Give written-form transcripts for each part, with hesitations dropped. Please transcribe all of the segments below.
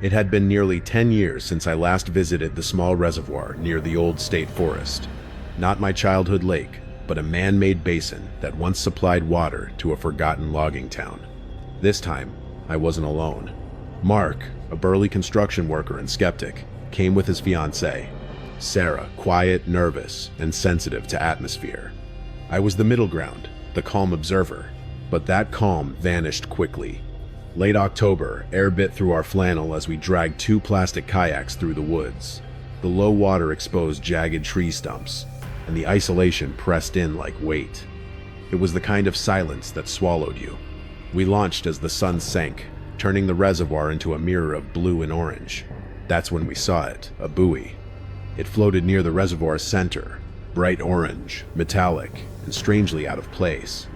It had been nearly 10 years since I last visited the small reservoir near the old state forest. Not my childhood lake, but a man-made basin that once supplied water to a forgotten logging town. This time, I wasn't alone. Mark, a burly construction worker and skeptic, came with his fiancée. Sarah, quiet, nervous, and sensitive to atmosphere. I was the middle ground, the calm observer, but that calm vanished quickly. Late October, air bit through our flannel as we dragged 2 plastic kayaks through the woods. The low water exposed jagged tree stumps, and the isolation pressed in like weight. It was the kind of silence that swallowed you. We launched as the sun sank, turning the reservoir into a mirror of blue and orange. That's when we saw it, a buoy. It floated near the reservoir's center, bright orange, metallic, and strangely out of place.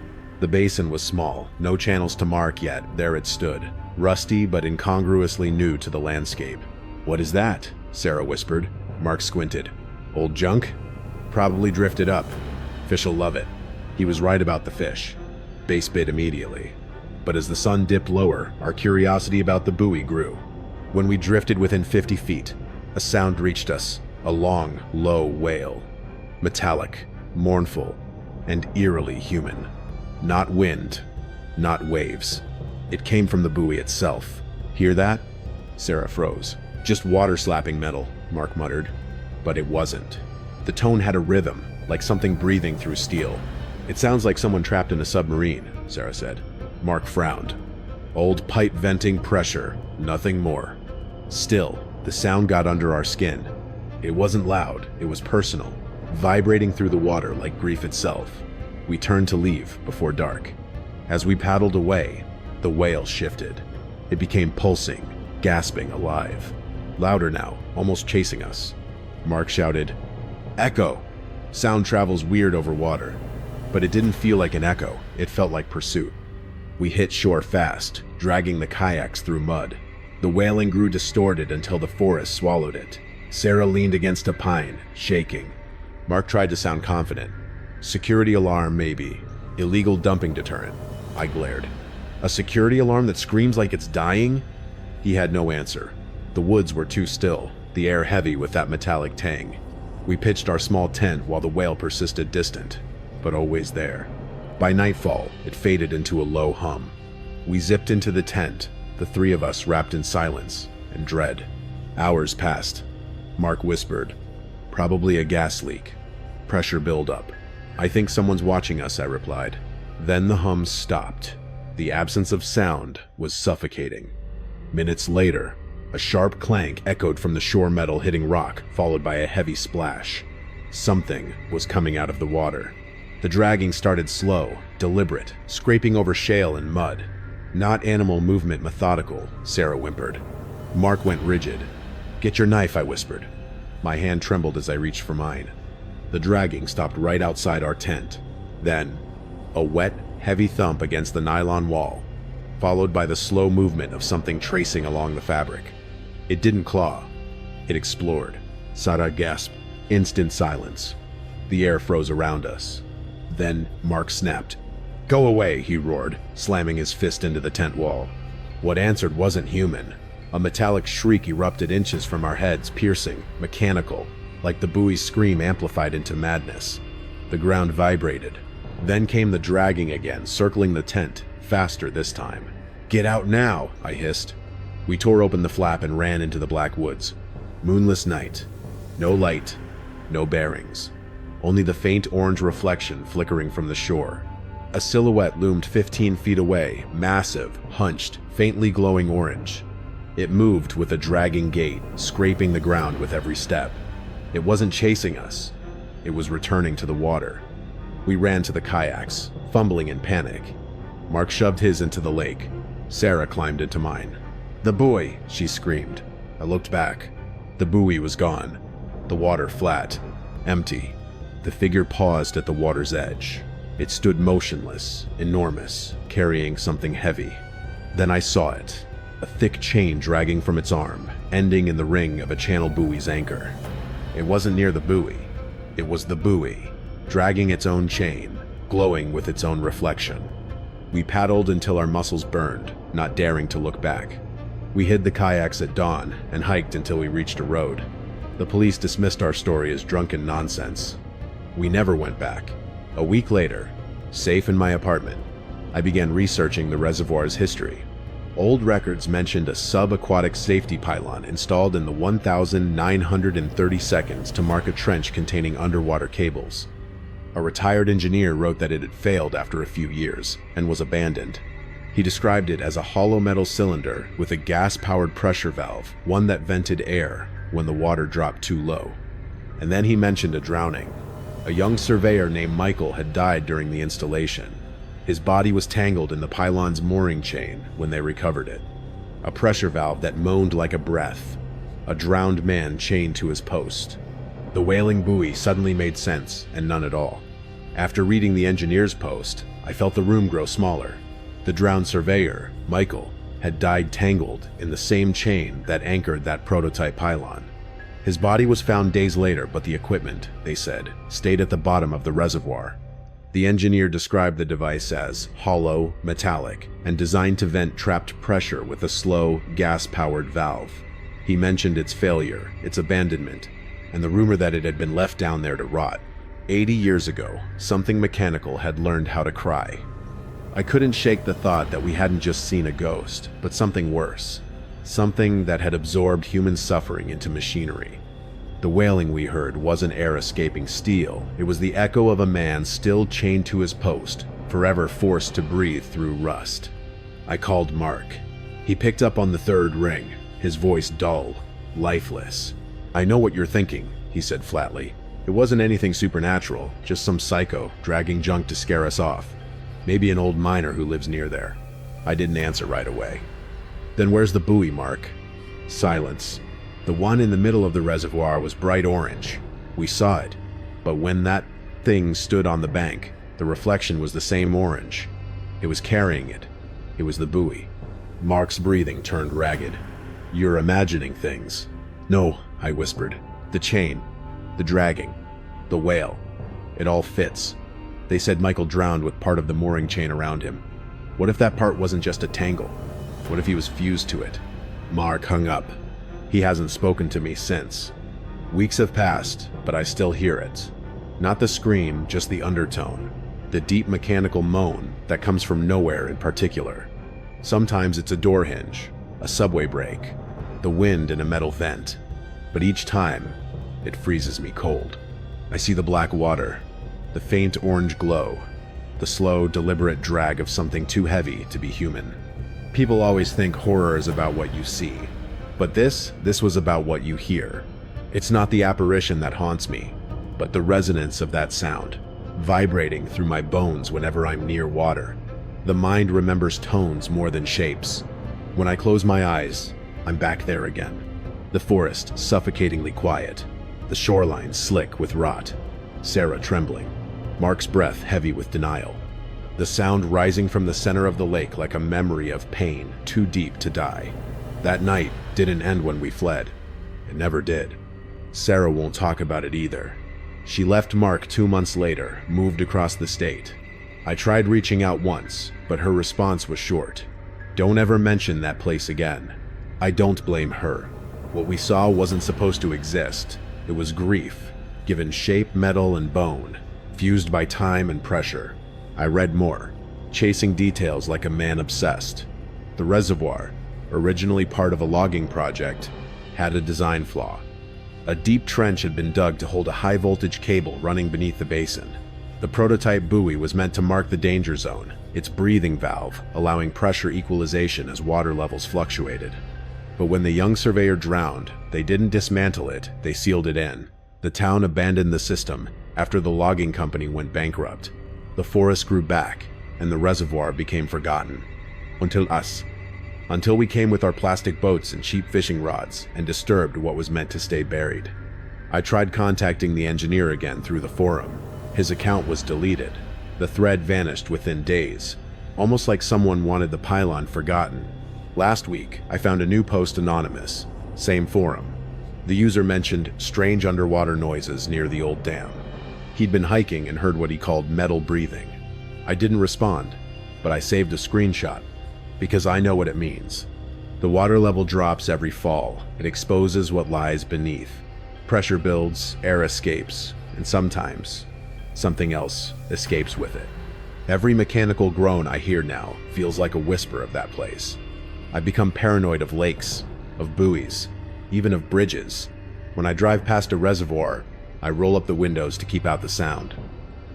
The basin was small, no channels to mark yet. There it stood, rusty but incongruously new to the landscape. "What is that?" Sarah whispered. Mark squinted. "Old junk? Probably drifted up. Fish'll love it." He was right about the fish. Base bit immediately. But as the sun dipped lower, our curiosity about the buoy grew. When we drifted within 50 feet, a sound reached us, a long, low wail. Metallic, mournful, and eerily human. Not wind, not waves. It came from the buoy itself. "Hear that?" Sarah froze. "Just water slapping metal," Mark muttered. But it wasn't. The tone had a rhythm, like something breathing through steel. "It sounds like someone trapped in a submarine," Sarah said. Mark frowned. "Old pipe venting pressure, nothing more." Still, the sound got under our skin. It wasn't loud, it was personal, vibrating through the water like grief itself. We turned to leave before dark. As we paddled away, the wail shifted. It became pulsing, gasping, alive. Louder now, almost chasing us. Mark shouted, "Echo!" Sound travels weird over water, but it didn't feel like an echo, it felt like pursuit. We hit shore fast, dragging the kayaks through mud. The wailing grew distorted until the forest swallowed it. Sarah leaned against a pine, shaking. Mark tried to sound confident. "Security alarm, maybe. Illegal dumping deterrent." I glared. "A security alarm that screams like it's dying?" He had no answer. The woods were too still, the air heavy with that metallic tang. We pitched our small tent while the wail persisted distant, but always there. By nightfall, it faded into a low hum. We zipped into the tent, the 3 of us wrapped in silence and dread. Hours passed. Mark whispered, "Probably a gas leak. Pressure buildup." "I think someone's watching us," I replied. Then the hum stopped. The absence of sound was suffocating. Minutes later, a sharp clank echoed from the shore metal hitting rock, followed by a heavy splash. Something was coming out of the water. The dragging started slow, deliberate, scraping over shale and mud. "Not animal movement methodical," Sarah whimpered. Mark went rigid. "Get your knife," I whispered. My hand trembled as I reached for mine. The dragging stopped right outside our tent. Then, a wet, heavy thump against the nylon wall, followed by the slow movement of something tracing along the fabric. It didn't claw. It explored. Sarah gasped. Instant silence. The air froze around us. Then Mark snapped. "Go away," he roared, slamming his fist into the tent wall. What answered wasn't human. A metallic shriek erupted inches from our heads, piercing, mechanical, like the buoy's scream amplified into madness. The ground vibrated. Then came the dragging again, circling the tent, faster this time. "Get out now," I hissed. We tore open the flap and ran into the black woods. Moonless night. No light, no bearings. Only the faint orange reflection flickering from the shore. A silhouette loomed 15 feet away, massive, hunched, faintly glowing orange. It moved with a dragging gait, scraping the ground with every step. It wasn't chasing us. It was returning to the water. We ran to the kayaks, fumbling in panic. Mark shoved his into the lake. Sarah climbed into mine. "The buoy!" she screamed. I looked back. The buoy was gone. The water flat, empty. The figure paused at the water's edge. It stood motionless, enormous, carrying something heavy. Then I saw it, a thick chain dragging from its arm, ending in the ring of a channel buoy's anchor. It wasn't near the buoy. It was the buoy, dragging its own chain, glowing with its own reflection. We paddled until our muscles burned, not daring to look back. We hid the kayaks at dawn and hiked until we reached a road. The police dismissed our story as drunken nonsense. We never went back. A week later, safe in my apartment, I began researching the reservoir's history. Old records mentioned a subaquatic safety pylon installed in the 1,930 seconds to mark a trench containing underwater cables. A retired engineer wrote that it had failed after a few years and was abandoned. He described it as a hollow metal cylinder with a gas-powered pressure valve, one that vented air when the water dropped too low. And then he mentioned a drowning. A young surveyor named Michael had died during the installation. His body was tangled in the pylon's mooring chain when they recovered it. A pressure valve that moaned like a breath. A drowned man chained to his post. The wailing buoy suddenly made sense, and none at all. After reading the engineer's post, I felt the room grow smaller. The drowned surveyor, Michael, had died tangled in the same chain that anchored that prototype pylon. His body was found days later, but the equipment, they said, stayed at the bottom of the reservoir. The engineer described the device as hollow, metallic, and designed to vent trapped pressure with a slow, gas-powered valve. He mentioned its failure, its abandonment, and the rumor that it had been left down there to rot. 80 years ago, something mechanical had learned how to cry. I couldn't shake the thought that we hadn't just seen a ghost, but something worse. Something that had absorbed human suffering into machinery. The wailing we heard wasn't air escaping steel. It was the echo of a man still chained to his post, forever forced to breathe through rust. I called Mark. He picked up on the third ring, his voice dull, lifeless. "I know what you're thinking," he said flatly. "It wasn't anything supernatural, just some psycho dragging junk to scare us off. Maybe an old miner who lives near there." I didn't answer right away. "Then where's the buoy, Mark?" Silence. The one in the middle of the reservoir was bright orange. We saw it, but when that thing stood on the bank, the reflection was the same orange. It was carrying it. It was the buoy. Mark's breathing turned ragged. "You're imagining things." "No," I whispered. "The chain, the dragging, the whale. It all fits." They said Michael drowned with part of the mooring chain around him. What if that part wasn't just a tangle? What if he was fused to it? Mark hung up. He hasn't spoken to me since. Weeks have passed, but I still hear it. Not the scream, just the undertone. The deep mechanical moan that comes from nowhere in particular. Sometimes it's a door hinge, a subway brake, the wind in a metal vent. But each time, it freezes me cold. I see the black water, the faint orange glow, the slow, deliberate drag of something too heavy to be human. People always think horror is about what you see. But this was about what you hear. It's not the apparition that haunts me, but the resonance of that sound, vibrating through my bones whenever I'm near water. The mind remembers tones more than shapes. When I close my eyes, I'm back there again. The forest suffocatingly quiet, the shoreline slick with rot, Sarah trembling, Mark's breath heavy with denial. The sound rising from the center of the lake like a memory of pain too deep to die. That night didn't end when we fled. It never did. Sarah won't talk about it either. She left Mark 2 months later, moved across the state. I tried reaching out once, but her response was short. "Don't ever mention that place again." I don't blame her. What we saw wasn't supposed to exist. It was grief, given shape, metal, and bone, fused by time and pressure. I read more, chasing details like a man obsessed. The reservoir, originally part of a logging project, had a design flaw. A deep trench had been dug to hold a high-voltage cable running beneath the basin. The prototype buoy was meant to mark the danger zone, its breathing valve, allowing pressure equalization as water levels fluctuated. But when the young surveyor drowned, they didn't dismantle it, they sealed it in. The town abandoned the system after the logging company went bankrupt. The forest grew back, and the reservoir became forgotten. Until we came with our plastic boats and cheap fishing rods and disturbed what was meant to stay buried. I tried contacting the engineer again through the forum. His account was deleted. The thread vanished within days, almost like someone wanted the pylon forgotten. Last week, I found a new post anonymous, same forum. The user mentioned strange underwater noises near the old dam. He'd been hiking and heard what he called metal breathing. I didn't respond, but I saved a screenshot, because I know what it means. The water level drops every fall. It exposes what lies beneath. Pressure builds, air escapes, and sometimes something else escapes with it. Every mechanical groan I hear now feels like a whisper of that place. I've become paranoid of lakes, of buoys, even of bridges. When I drive past a reservoir, I roll up the windows to keep out the sound.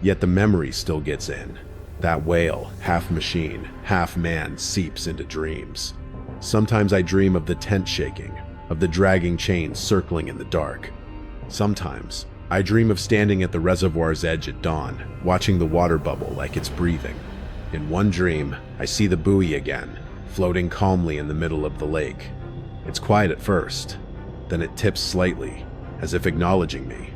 Yet the memory still gets in. That wail, half machine, half man, seeps into dreams. Sometimes I dream of the tent shaking, of the dragging chains circling in the dark. Sometimes I dream of standing at the reservoir's edge at dawn, watching the water bubble like it's breathing. In one dream, I see the buoy again, floating calmly in the middle of the lake. It's quiet at first, then it tips slightly, as if acknowledging me.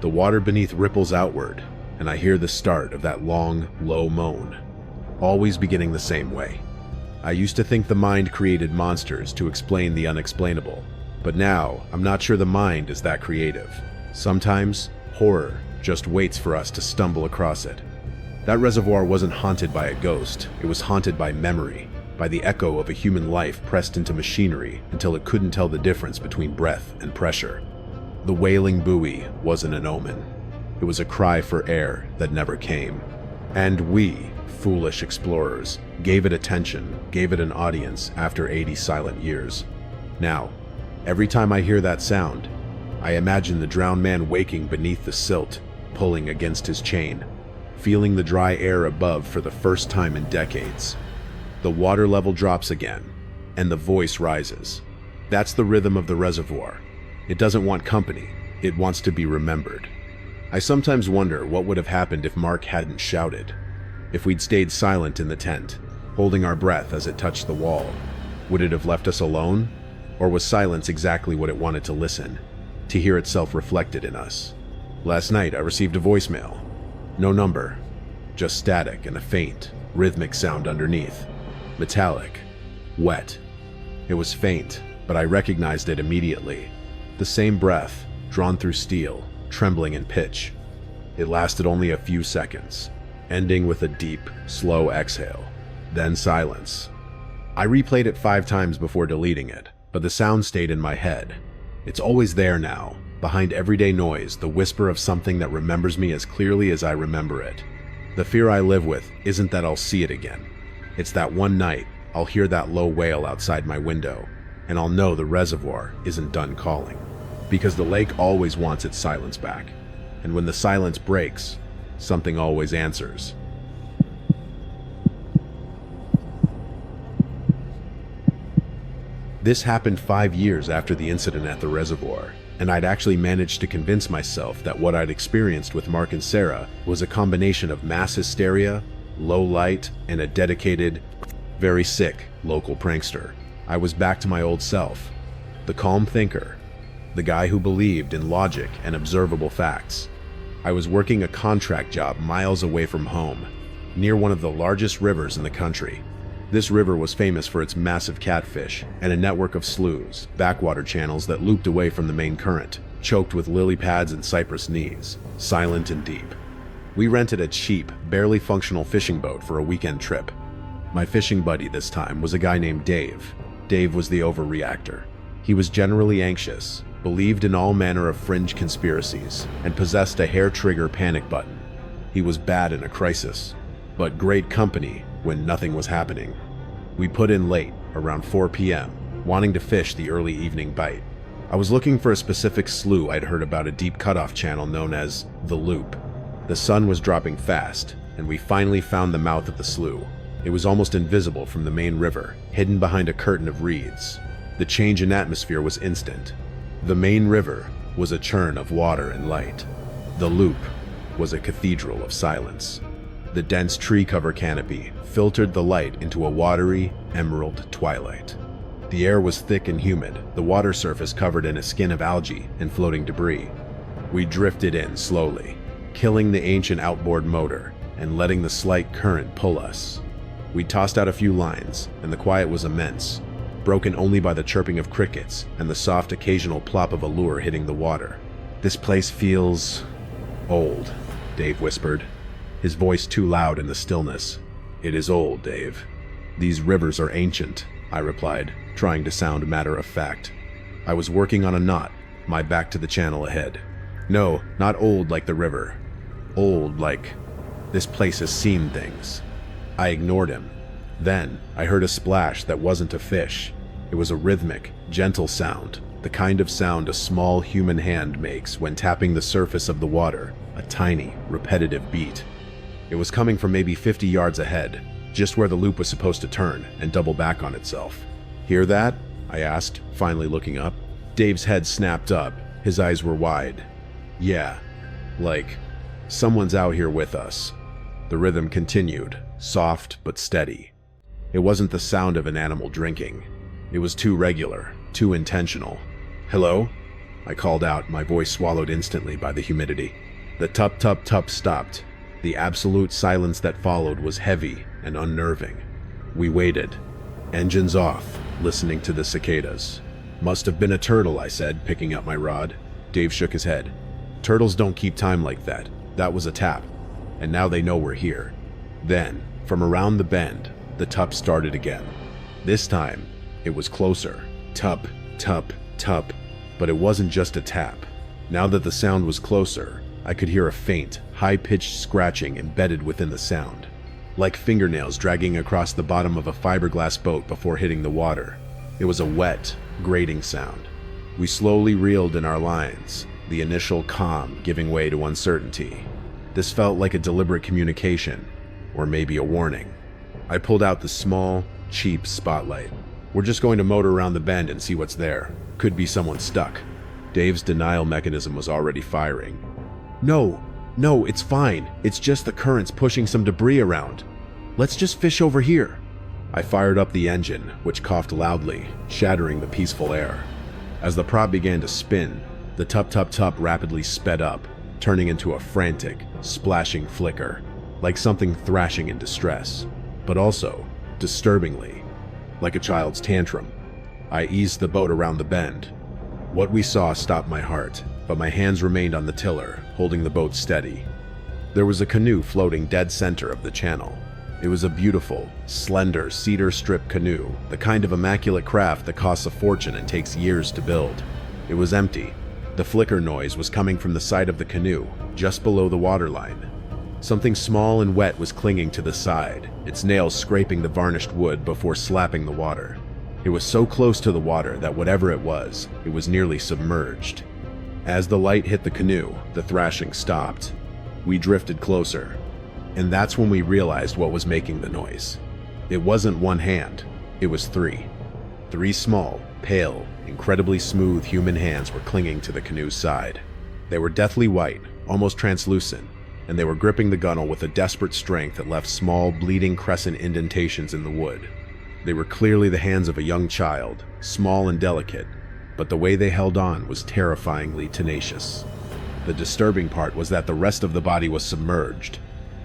The water beneath ripples outward, and I hear the start of that long, low moan, always beginning the same way. I used to think the mind created monsters to explain the unexplainable, but now I'm not sure the mind is that creative. Sometimes, horror just waits for us to stumble across it. That reservoir wasn't haunted by a ghost, it was haunted by memory, by the echo of a human life pressed into machinery until it couldn't tell the difference between breath and pressure. The wailing buoy wasn't an omen. It was a cry for air that never came. And we, foolish explorers, gave it attention, gave it an audience after 80 silent years. Now, every time I hear that sound, I imagine the drowned man waking beneath the silt, pulling against his chain, feeling the dry air above for the first time in decades. The water level drops again, and the voice rises. That's the rhythm of the reservoir. It doesn't want company, it wants to be remembered. I sometimes wonder what would have happened if Mark hadn't shouted, if we'd stayed silent in the tent, holding our breath as it touched the wall. Would it have left us alone? Or was silence exactly what it wanted to listen, to hear itself reflected in us? Last night I received a voicemail. No number, just static and a faint, rhythmic sound underneath. Metallic, wet. It was faint, but I recognized it immediately. The same breath, drawn through steel, trembling in pitch. It lasted only a few seconds, ending with a deep, slow exhale, then silence. I replayed it 5 times before deleting it, but the sound stayed in my head. It's always there now, behind everyday noise, the whisper of something that remembers me as clearly as I remember it. The fear I live with isn't that I'll see it again. It's that one night I'll hear that low wail outside my window, and I'll know the reservoir isn't done calling. Because the lake always wants its silence back, and when the silence breaks, something always answers. This happened 5 years after the incident at the reservoir, and I'd actually managed to convince myself that what I'd experienced with Mark and Sarah was a combination of mass hysteria, low light, and a dedicated, very sick local prankster. I was back to my old self, the calm thinker, the guy who believed in logic and observable facts. I was working a contract job miles away from home, near one of the largest rivers in the country. This river was famous for its massive catfish and a network of sloughs, backwater channels that looped away from the main current, choked with lily pads and cypress knees, silent and deep. We rented a cheap, barely functional fishing boat for a weekend trip. My fishing buddy this time was a guy named Dave. Dave was the overreactor. He was generally anxious, believed in all manner of fringe conspiracies, and possessed a hair-trigger panic button. He was bad in a crisis, but great company when nothing was happening. We put in late, around 4 p.m., wanting to fish the early evening bite. I was looking for a specific slough I'd heard about, a deep cutoff channel known as the Loop. The sun was dropping fast, and we finally found the mouth of the slough. It was almost invisible from the main river, hidden behind a curtain of reeds. The change in atmosphere was instant. The main river was a churn of water and light. The Loop was a cathedral of silence. The dense tree cover canopy filtered the light into a watery, emerald twilight. The air was thick and humid, the water surface covered in a skin of algae and floating debris. We drifted in slowly, killing the ancient outboard motor and letting the slight current pull us. We tossed out a few lines, and the quiet was immense, broken only by the chirping of crickets and the soft occasional plop of a lure hitting the water. "This place feels old," Dave whispered, his voice too loud in the stillness. "It is old, Dave. These rivers are ancient, I replied, trying to sound matter-of-fact. I was working on a knot, my back to the channel ahead. No, not old like the river. Old like, this place has seen things. I ignored him. Then, I heard a splash that wasn't a fish. It was a rhythmic, gentle sound, the kind of sound a small human hand makes when tapping the surface of the water, a tiny, repetitive beat. It was coming from maybe 50 yards ahead, just where the loop was supposed to turn and double back on itself. Hear that? I asked, finally looking up. Dave's head snapped up. His eyes were wide. Yeah, like, someone's out here with us. The rhythm continued, soft but steady. It wasn't the sound of an animal drinking. It was too regular, too intentional. Hello? I called out, my voice swallowed instantly by the humidity. The tup-tup-tup stopped. The absolute silence that followed was heavy and unnerving. We waited, engines off, listening to the cicadas. Must have been a turtle, I said, picking up my rod. Dave shook his head. Turtles don't keep time like that. That was a tap. And now they know we're here. Then, from around the bend, the tup started again. This time, it was closer. Tup, tup, tup. But it wasn't just a tap. Now that the sound was closer, I could hear a faint, high-pitched scratching embedded within the sound, like fingernails dragging across the bottom of a fiberglass boat before hitting the water. It was a wet, grating sound. We slowly reeled in our lines, the initial calm giving way to uncertainty. This felt like a deliberate communication, or maybe a warning. I pulled out the small, cheap spotlight. We're just going to motor around the bend and see what's there. Could be someone stuck. Dave's denial mechanism was already firing. No, it's fine. It's just the currents pushing some debris around. Let's just fish over here. I fired up the engine, which coughed loudly, shattering the peaceful air. As the prop began to spin, the tup-tup-tup rapidly sped up, turning into a frantic, splashing flicker, like something thrashing in distress, but also, disturbingly, like a child's tantrum. I eased the boat around the bend. What we saw stopped my heart, but my hands remained on the tiller, holding the boat steady. There was a canoe floating dead center of the channel. It was a beautiful, slender cedar strip canoe, the kind of immaculate craft that costs a fortune and takes years to build. It was empty. The flicker noise was coming from the side of the canoe, just below the waterline. Something small and wet was clinging to the side, its nails scraping the varnished wood before slapping the water. It was so close to the water that whatever it was nearly submerged. As the light hit the canoe, the thrashing stopped. We drifted closer, and that's when we realized what was making the noise. It wasn't one hand, it was three. Three small, pale, incredibly smooth human hands were clinging to the canoe's side. They were deathly white, almost translucent, and they were gripping the gunnel with a desperate strength that left small, bleeding crescent indentations in the wood. They were clearly the hands of a young child, small and delicate, but the way they held on was terrifyingly tenacious. The disturbing part was that the rest of the body was submerged.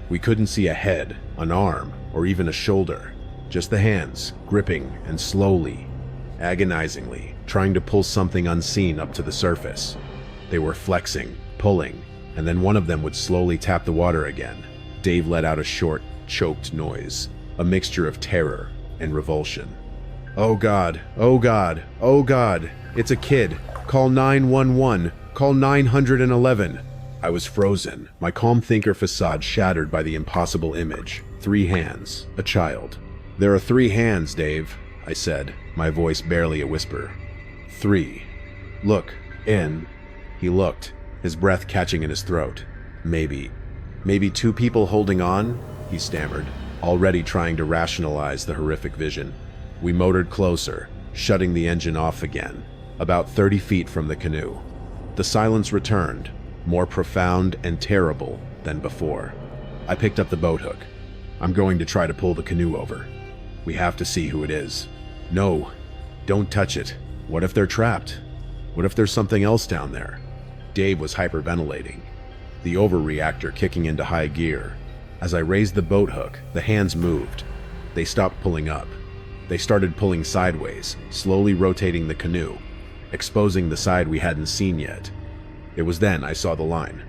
We couldn't see a head, an arm, or even a shoulder, just the hands, gripping and slowly, agonizingly, trying to pull something unseen up to the surface. They were flexing, pulling, and then one of them would slowly tap the water again. Dave let out a short, choked noise, a mixture of terror and revulsion. "Oh God, oh God, oh God, it's a kid. Call 911, call 911. I was frozen, my calm thinker facade shattered by the impossible image. 3 hands, a child. "There are 3 hands, Dave," I said, my voice barely a whisper. 3. "Look, in." He looked, his breath catching in his throat. Maybe 2 people holding on," he stammered, already trying to rationalize the horrific vision. We motored closer, shutting the engine off again, about 30 feet from the canoe. The silence returned, more profound and terrible than before. I picked up the boat hook. "I'm going to try to pull the canoe over. We have to see who it is." "No, don't touch it. What if they're trapped? What if there's something else down there?" Dave was hyperventilating, the overreactor kicking into high gear. As I raised the boat hook, the hands moved. They stopped pulling up. They started pulling sideways, slowly rotating the canoe, exposing the side we hadn't seen yet. It was then I saw the line.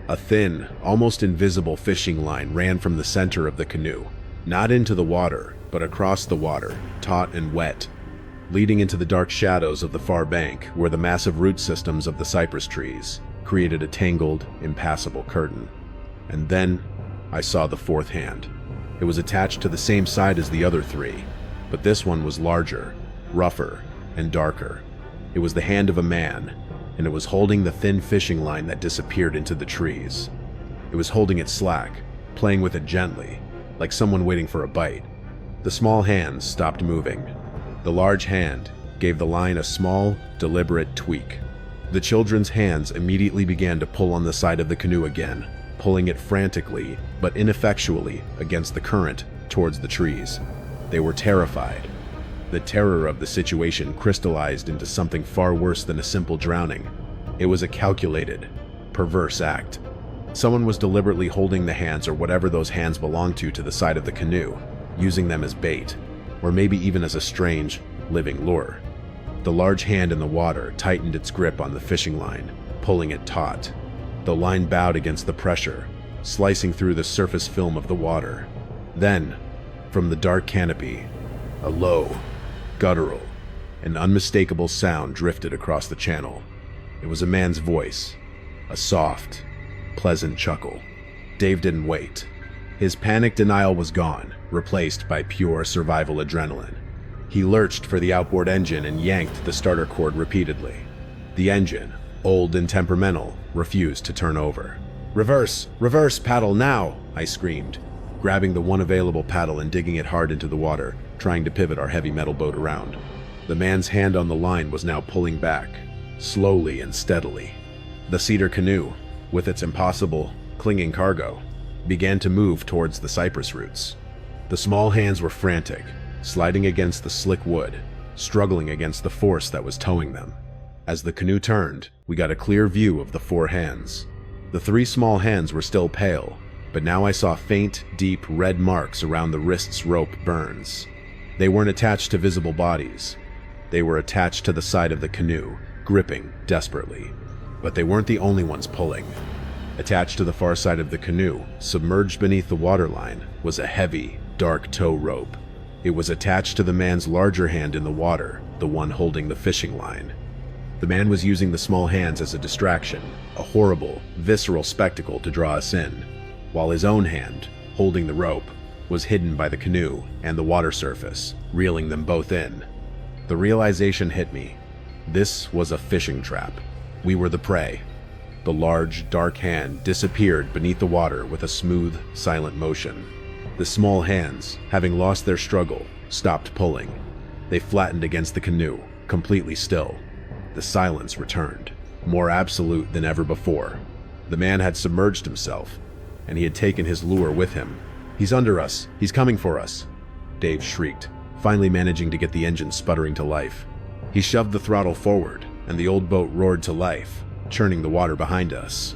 A thin, almost invisible fishing line ran from the center of the canoe. Not into the water, but across the water, taut and wet, leading into the dark shadows of the far bank where the massive root systems of the cypress trees created a tangled, impassable curtain. And then I saw the fourth hand. It was attached to the same side as the other three, but this one was larger, rougher, and darker. It was the hand of a man, and it was holding the thin fishing line that disappeared into the trees. It was holding it slack, playing with it gently, like someone waiting for a bite. The small hands stopped moving. The large hand gave the line a small, deliberate tweak. The children's hands immediately began to pull on the side of the canoe again, pulling it frantically, but ineffectually, against the current towards the trees. They were terrified. The terror of the situation crystallized into something far worse than a simple drowning. It was a calculated, perverse act. Someone was deliberately holding the hands or whatever those hands belonged to the side of the canoe, using them as bait, or maybe even as a strange, living lure. The large hand in the water tightened its grip on the fishing line, pulling it taut. The line bowed against the pressure, slicing through the surface film of the water. Then, from the dark canopy, a low, guttural, and unmistakable sound drifted across the channel. It was a man's voice, a soft, pleasant chuckle. Dave didn't wait. His panic denial was gone, replaced by pure survival adrenaline. He lurched for the outboard engine and yanked the starter cord repeatedly. The engine, old and temperamental, refused to turn over. "Reverse! Reverse! Paddle now!" I screamed, grabbing the one available paddle and digging it hard into the water, trying to pivot our heavy metal boat around. The man's hand on the line was now pulling back, slowly and steadily. The cedar canoe, with its impossible, clinging cargo, began to move towards the cypress roots. The small hands were frantic, sliding against the slick wood, struggling against the force that was towing them. As the canoe turned, we got a clear view of the four hands. The three small hands were still pale, but now I saw faint, deep red marks around the wrist's rope burns. They weren't attached to visible bodies. They were attached to the side of the canoe, gripping desperately. But they weren't the only ones pulling. Attached to the far side of the canoe, submerged beneath the waterline, was a heavy, dark tow rope. It was attached to the man's larger hand in the water, the one holding the fishing line. The man was using the small hands as a distraction, a horrible, visceral spectacle to draw us in, while his own hand, holding the rope, was hidden by the canoe and the water surface, reeling them both in. The realization hit me. This was a fishing trap. We were the prey. The large, dark hand disappeared beneath the water with a smooth, silent motion. The small hands, having lost their struggle, stopped pulling. They flattened against the canoe, completely still. The silence returned, more absolute than ever before. The man had submerged himself, and he had taken his lure with him. "He's under us! He's coming for us!" Dave shrieked, finally managing to get the engine sputtering to life. He shoved the throttle forward, and the old boat roared to life, churning the water behind us.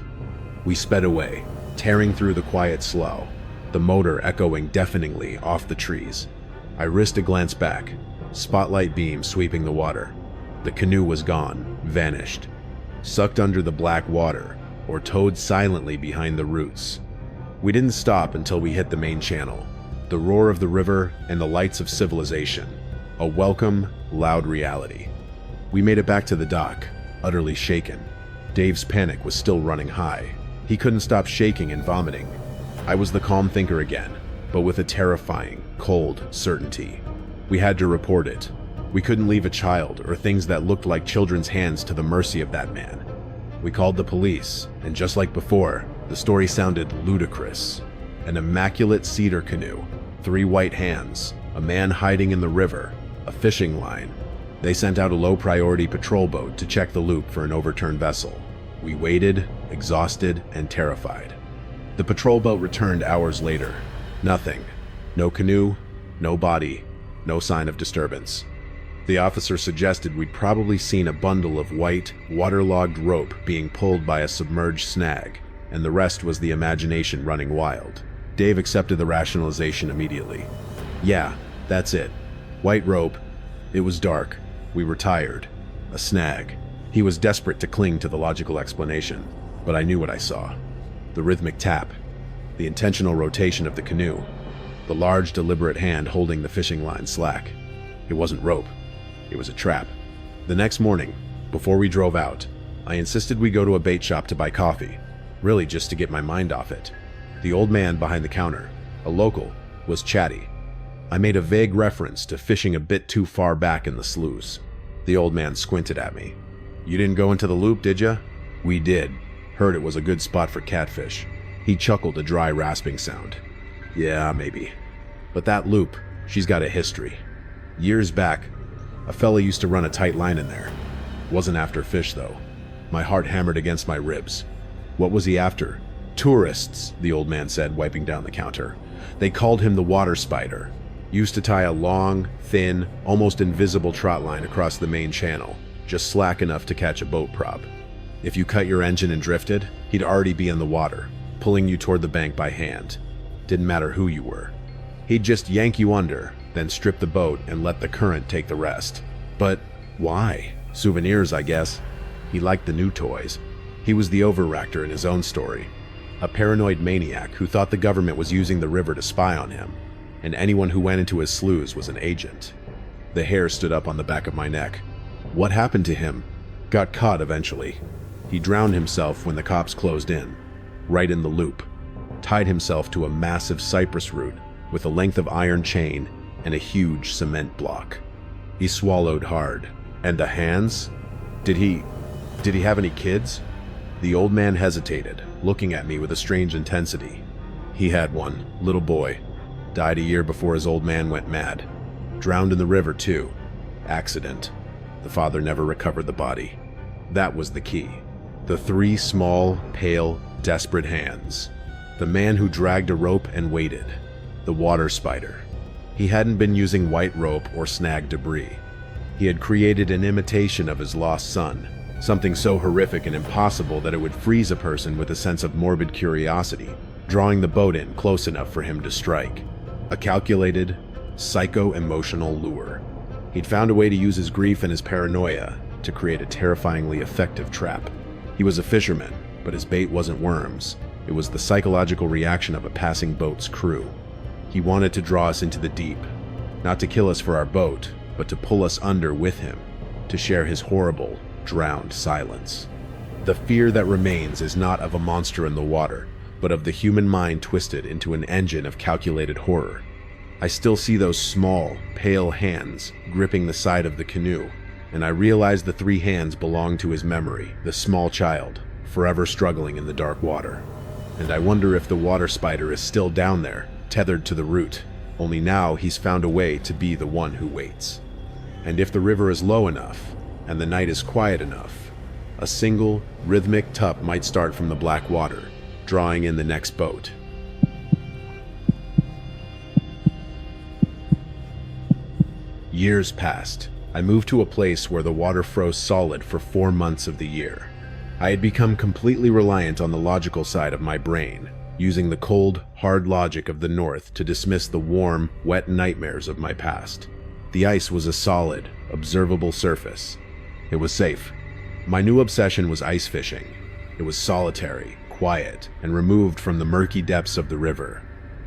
We sped away, tearing through the quiet slough, the motor echoing deafeningly off the trees. I risked a glance back, spotlight beam sweeping the water. The canoe was gone, vanished, sucked under the black water, or towed silently behind the roots. We didn't stop until we hit the main channel, the roar of the river and the lights of civilization, a welcome, loud reality. We made it back to the dock, utterly shaken. Dave's panic was still running high. He couldn't stop shaking and vomiting. I was the calm thinker again, but with a terrifying, cold certainty. We had to report it. We couldn't leave a child or things that looked like children's hands to the mercy of that man. We called the police, and just like before, the story sounded ludicrous. An immaculate cedar canoe, 3 white hands, a man hiding in the river, a fishing line. They sent out a low-priority patrol boat to check the loop for an overturned vessel. We waited, exhausted and terrified. The patrol boat returned hours later. Nothing. No canoe, no body, no sign of disturbance. The officer suggested we'd probably seen a bundle of white, waterlogged rope being pulled by a submerged snag, and the rest was the imagination running wild. Dave accepted the rationalization immediately. "Yeah, that's it. White rope. It was dark. We were tired. A snag." He was desperate to cling to the logical explanation, but I knew what I saw. The rhythmic tap, the intentional rotation of the canoe, the large, deliberate hand holding the fishing line slack. It wasn't rope. It was a trap. The next morning, before we drove out, I insisted we go to a bait shop to buy coffee, really just to get my mind off it. The old man behind the counter, a local, was chatty. I made a vague reference to fishing a bit too far back in the sloughs. The old man squinted at me. "You didn't go into the loop, did ya?" "We did. Heard it was a good spot for catfish." He chuckled a dry rasping sound. "Yeah, maybe. But that loop, she's got a history. Years back, a fella used to run a tight line in there. Wasn't after fish, though." My heart hammered against my ribs. "What was he after?" "Tourists," the old man said, wiping down the counter. "They called him the water spider. Used to tie a long, thin, almost invisible trot line across the main channel, just slack enough to catch a boat prop. If you cut your engine and drifted, he'd already be in the water, pulling you toward the bank by hand. Didn't matter who you were. He'd just yank you under, then strip the boat and let the current take the rest. But why? Souvenirs, I guess. He liked the new toys. He was the overreactor in his own story. A paranoid maniac who thought the government was using the river to spy on him, and anyone who went into his sloughs was an agent. The hair stood up on the back of my neck. What happened to him? Got caught eventually. He drowned himself when the cops closed in, right in the loop. Tied himself to a massive cypress root with a length of iron chain and a huge cement block. He swallowed hard. And the hands? Did he have any kids? The old man hesitated, looking at me with a strange intensity. He had one, little boy. Died a year before his old man went mad. Drowned in the river too. Accident. The father never recovered the body. That was the key. The three small, pale, desperate hands. The man who dragged a rope and waited. The water spider. He hadn't been using white rope or snag debris. He had created an imitation of his lost son, something so horrific and impossible that it would freeze a person with a sense of morbid curiosity, drawing the boat in close enough for him to strike. A calculated, psycho-emotional lure. He'd found a way to use his grief and his paranoia to create a terrifyingly effective trap. He was a fisherman, but his bait wasn't worms. It was the psychological reaction of a passing boat's crew. He wanted to draw us into the deep, not to kill us for our boat, but to pull us under with him, to share his horrible, drowned silence. The fear that remains is not of a monster in the water, but of the human mind twisted into an engine of calculated horror. I still see those small, pale hands gripping the side of the canoe, and I realize the three hands belong to his memory, the small child, forever struggling in the dark water. And I wonder if the water spider is still down there, tethered to the root, only now he's found a way to be the one who waits. And if the river is low enough, and the night is quiet enough, a single, rhythmic tup might start from the black water, drawing in the next boat. Years passed. I moved to a place where the water froze solid for 4 months of the year. I had become completely reliant on the logical side of my brain, using the cold, hard logic of the north to dismiss the warm, wet nightmares of my past. The ice was a solid, observable surface. It was safe. My new obsession was ice fishing. It was solitary, quiet, and removed from the murky depths of the river.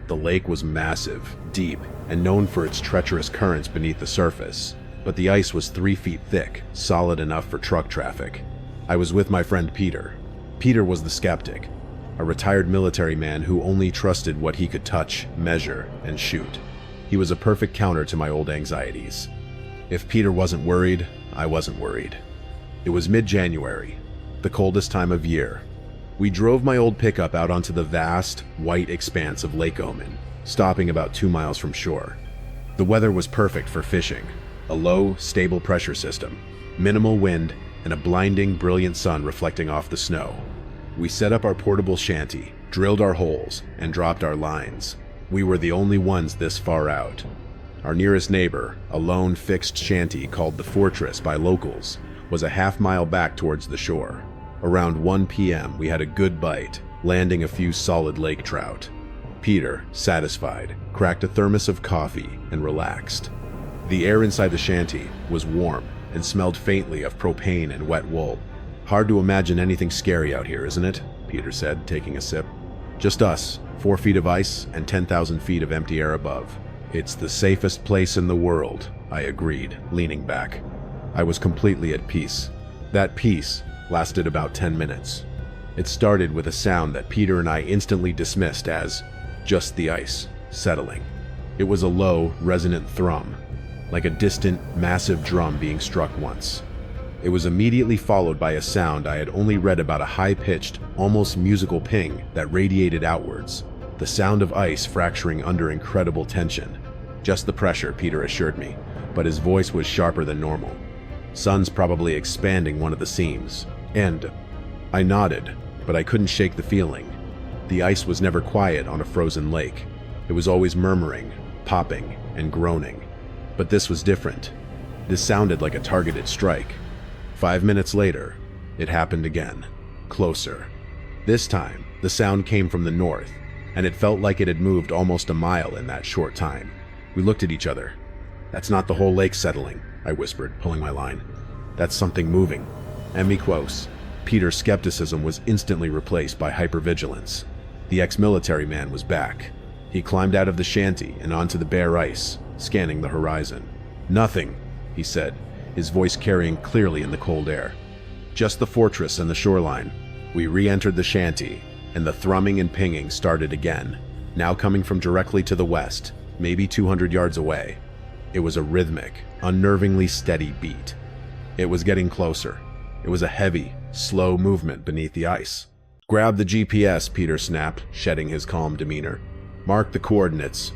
The lake was massive, deep, and known for its treacherous currents beneath the surface, but the ice was 3 feet thick, solid enough for truck traffic. I was with my friend Peter. Peter was the skeptic, a retired military man who only trusted what he could touch, measure, and shoot. He was a perfect counter to my old anxieties. If Peter wasn't worried, I wasn't worried. It was mid-January, the coldest time of year. We drove my old pickup out onto the vast, white expanse of Lake Oman, stopping about 2 miles from shore. The weather was perfect for fishing. A low, stable pressure system, minimal wind, and a blinding, brilliant sun reflecting off the snow. We set up our portable shanty, drilled our holes, and dropped our lines. We were the only ones this far out. Our nearest neighbor, a lone fixed shanty called the Fortress by locals, was a half-mile back towards the shore. Around 1 p.m., we had a good bite, landing a few solid lake trout. Peter, satisfied, cracked a thermos of coffee and relaxed. The air inside the shanty was warm and smelled faintly of propane and wet wool. "Hard to imagine anything scary out here, isn't it?" Peter said, taking a sip. Just us, 4 feet of ice and 10,000 feet of empty air above. It's the safest place in the world, I agreed, leaning back. I was completely at peace. That peace lasted about 10 minutes. It started with a sound that Peter and I instantly dismissed as just the ice settling. It was a low, resonant thrum, like a distant, massive drum being struck once. It was immediately followed by a sound I had only read about, a high-pitched, almost musical ping that radiated outwards, the sound of ice fracturing under incredible tension. Just the pressure, Peter assured me, but his voice was sharper than normal. Sun's probably expanding one of the seams. And I nodded, but I couldn't shake the feeling. The ice was never quiet on a frozen lake. It was always murmuring, popping, and groaning. But this was different. This sounded like a targeted strike. 5 minutes later, it happened again. Closer. This time, the sound came from the north, and it felt like it had moved almost a mile in that short time. We looked at each other. "That's not the whole lake settling," I whispered, pulling my line. "That's something moving." Quos. Peter's skepticism was instantly replaced by hypervigilance. The ex-military man was back. He climbed out of the shanty and onto the bare ice, scanning the horizon. "Nothing," he said, his voice carrying clearly in the cold air. "Just the fortress and the shoreline." We re-entered the shanty, and the thrumming and pinging started again, now coming from directly to the west, maybe 200 yards away. It was a rhythmic, unnervingly steady beat. It was getting closer. It was a heavy, slow movement beneath the ice. "Grab the GPS," Peter snapped, shedding his calm demeanor. "Mark the coordinates."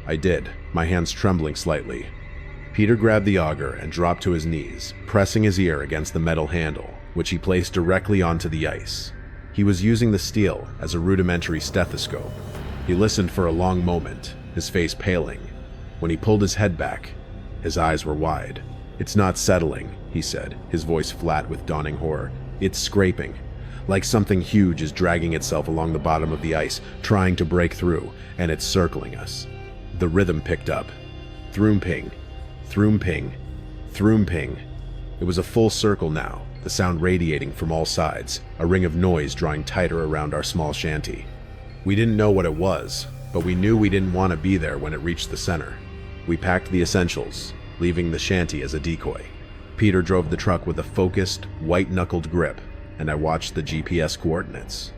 I did, my hands trembling slightly. Peter grabbed the auger and dropped to his knees, pressing his ear against the metal handle, which he placed directly onto the ice. He was using the steel as a rudimentary stethoscope. He listened for a long moment, his face paling. When he pulled his head back, his eyes were wide. "It's not settling," he said, his voice flat with dawning horror. "It's scraping, like something huge is dragging itself along the bottom of the ice, trying to break through, and it's circling us." The rhythm picked up. Throom-ping, throom-ping, throom-ping. It was a full circle now, the sound radiating from all sides, a ring of noise drawing tighter around our small shanty. We didn't know what it was, but we knew we didn't want to be there when it reached the center. We packed the essentials, leaving the shanty as a decoy. Peter drove the truck with a focused, white-knuckled grip, and I watched the GPS coordinates.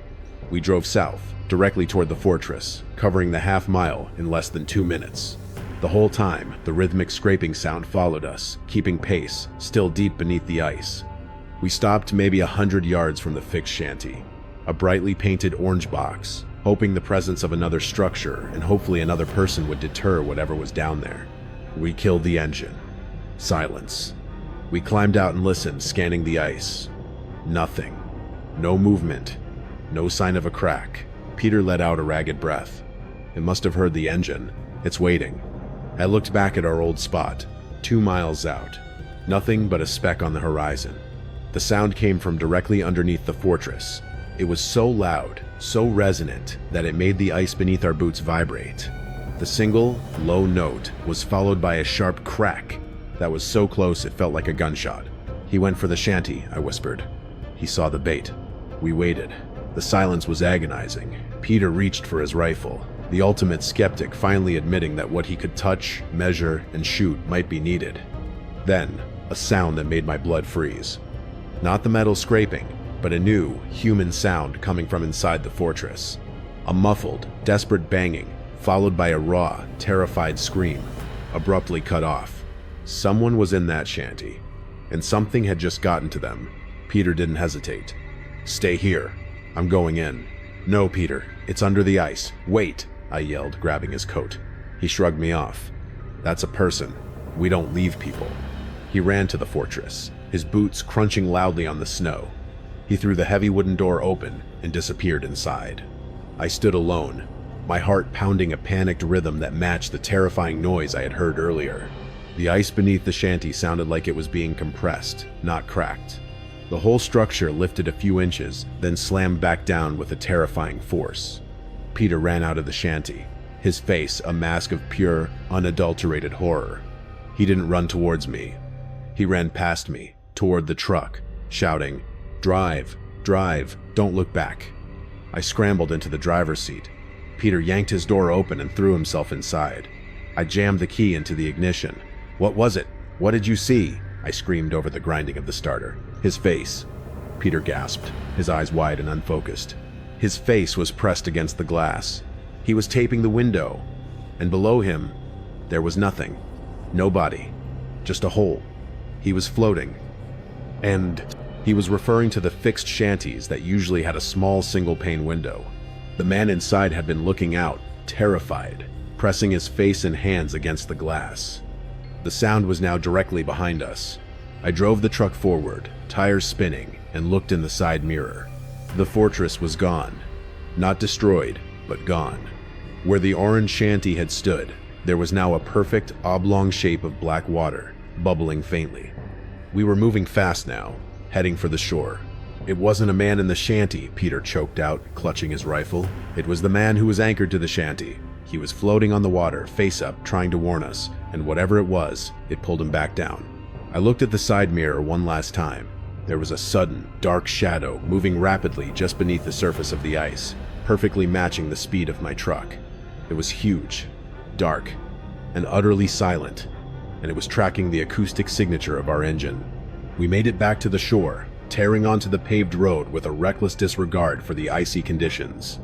We drove south, directly toward the fortress, covering the half-mile in less than 2 minutes. The whole time, the rhythmic scraping sound followed us, keeping pace, still deep beneath the ice. We stopped maybe 100 yards from the fixed shanty, a brightly painted orange box, hoping the presence of another structure and hopefully another person would deter whatever was down there. We killed the engine. Silence. We climbed out and listened, scanning the ice. Nothing. No movement. No sign of a crack. Peter let out a ragged breath. It must have heard the engine. It's waiting. I looked back at our old spot, 2 miles out. Nothing but a speck on the horizon. The sound came from directly underneath the fortress. It was so loud, so resonant, that it made the ice beneath our boots vibrate. The single, low note was followed by a sharp crack that was so close it felt like a gunshot. "He went for the shanty," I whispered. He saw the bait. We waited. The silence was agonizing. Peter reached for his rifle, the ultimate skeptic finally admitting that what he could touch, measure, and shoot might be needed. Then, a sound that made my blood freeze. Not the metal scraping, but a new, human sound coming from inside the fortress. A muffled, desperate banging, followed by a raw, terrified scream, abruptly cut off. Someone was in that shanty, and something had just gotten to them. Peter didn't hesitate. "Stay here. I'm going in." "No, Peter. It's under the ice. Wait," I yelled, grabbing his coat. He shrugged me off. "That's a person. We don't leave people." He ran to the fortress, his boots crunching loudly on the snow. He threw the heavy wooden door open and disappeared inside. I stood alone, my heart pounding a panicked rhythm that matched the terrifying noise I had heard earlier. The ice beneath the shanty sounded like it was being compressed, not cracked. The whole structure lifted a few inches, then slammed back down with a terrifying force. Peter ran out of the shanty, his face a mask of pure, unadulterated horror. He didn't run towards me. He ran past me, toward the truck, shouting, "Drive, drive, don't look back." I scrambled into the driver's seat. Peter yanked his door open and threw himself inside. I jammed the key into the ignition. "What was it? What did you see?" I screamed over the grinding of the starter. "His face." Peter gasped, his eyes wide and unfocused. His face was pressed against the glass. He was taping the window, and below him, there was nothing. No body. Just a hole. He was floating. And he was referring to the fixed shanties that usually had a small single-pane window. The man inside had been looking out, terrified, pressing his face and hands against the glass. The sound was now directly behind us. I drove the truck forward, tires spinning, and looked in the side mirror. The fortress was gone. Not destroyed, but gone. Where the orange shanty had stood, there was now a perfect oblong shape of black water, bubbling faintly. We were moving fast now, heading for the shore. "It wasn't a man in the shanty," Peter choked out, clutching his rifle. "It was the man who was anchored to the shanty. He was floating on the water, face up, trying to warn us, and whatever it was, it pulled him back down." I looked at the side mirror one last time. There was a sudden, dark shadow moving rapidly just beneath the surface of the ice, perfectly matching the speed of my truck. It was huge, dark, and utterly silent, and it was tracking the acoustic signature of our engine. We made it back to the shore, tearing onto the paved road with a reckless disregard for the icy conditions.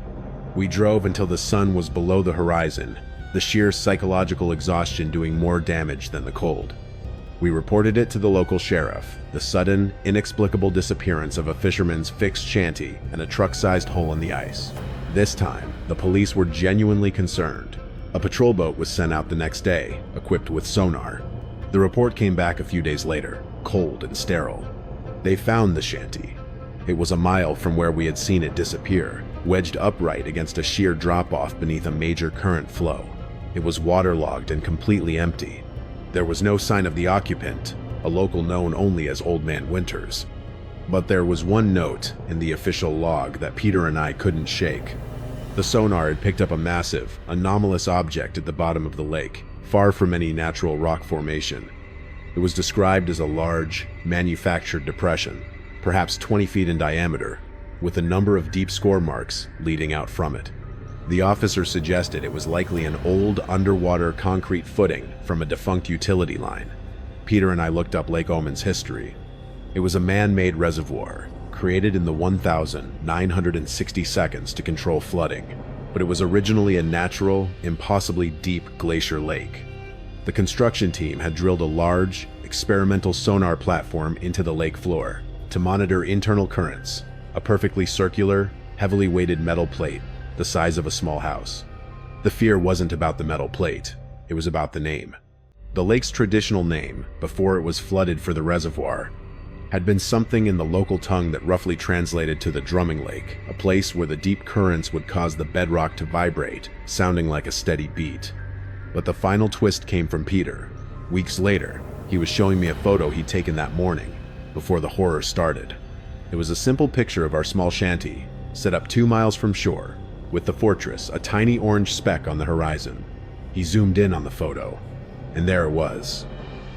We drove until the sun was below the horizon, the sheer psychological exhaustion doing more damage than the cold. We reported it to the local sheriff, the sudden, inexplicable disappearance of a fisherman's fixed shanty and a truck-sized hole in the ice. This time, the police were genuinely concerned. A patrol boat was sent out the next day, equipped with sonar. The report came back a few days later, cold and sterile. They found the shanty. It was a mile from where we had seen it disappear, wedged upright against a sheer drop-off beneath a major current flow. It was waterlogged and completely empty. There was no sign of the occupant, a local known only as Old Man Winters. But there was one note in the official log that Peter and I couldn't shake. The sonar had picked up a massive, anomalous object at the bottom of the lake, far from any natural rock formation. It was described as a large, manufactured depression, perhaps 20 feet in diameter, with a number of deep score marks leading out from it. The officer suggested it was likely an old underwater concrete footing from a defunct utility line. Peter and I looked up Lake Omen's history. It was a man-made reservoir, created in the 1,960 seconds to control flooding, but it was originally a natural, impossibly deep glacier lake. The construction team had drilled a large, experimental sonar platform into the lake floor to monitor internal currents, a perfectly circular, heavily weighted metal plate the size of a small house. The fear wasn't about the metal plate, it was about the name. The lake's traditional name, before it was flooded for the reservoir, had been something in the local tongue that roughly translated to the drumming lake, a place where the deep currents would cause the bedrock to vibrate, sounding like a steady beat. But the final twist came from Peter. Weeks later, he was showing me a photo he'd taken that morning, before the horror started. It was a simple picture of our small shanty, set up 2 miles from shore, with the fortress, a tiny orange speck on the horizon. He zoomed in on the photo, and there it was.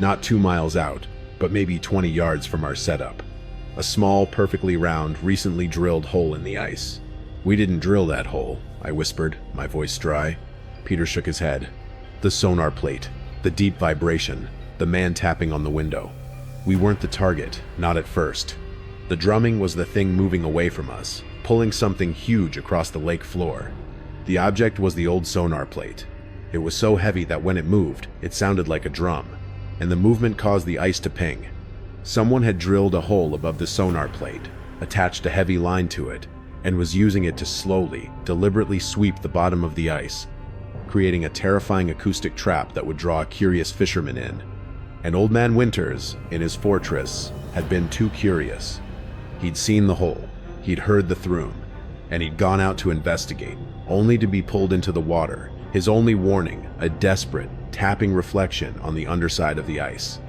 Not 2 miles out, but maybe 20 yards from our setup. A small, perfectly round, recently drilled hole in the ice. "We didn't drill that hole," I whispered, my voice dry. Peter shook his head. "The sonar plate, the deep vibration, the man tapping on the window. We weren't the target, not at first. The drumming was the thing moving away from us, pulling something huge across the lake floor. The object was the old sonar plate. It was so heavy that when it moved, it sounded like a drum, and the movement caused the ice to ping. Someone had drilled a hole above the sonar plate, attached a heavy line to it, and was using it to slowly, deliberately sweep the bottom of the ice, creating a terrifying acoustic trap that would draw a curious fisherman in. And Old Man Winters, in his fortress, had been too curious. He'd seen the hole, he'd heard the thrum, and he'd gone out to investigate, only to be pulled into the water, his only warning, a desperate, tapping reflection on the underside of the ice.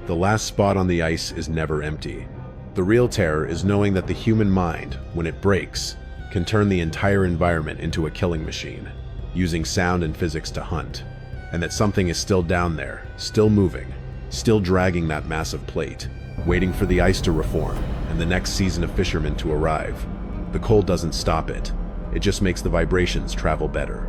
The last spot on the ice is never empty. The real terror is knowing that the human mind, when it breaks, can turn the entire environment into a killing machine, using sound and physics to hunt, and that something is still down there, still moving, still dragging that massive plate, waiting for the ice to reform and the next season of fishermen to arrive. The cold doesn't stop it. It just makes the vibrations travel better.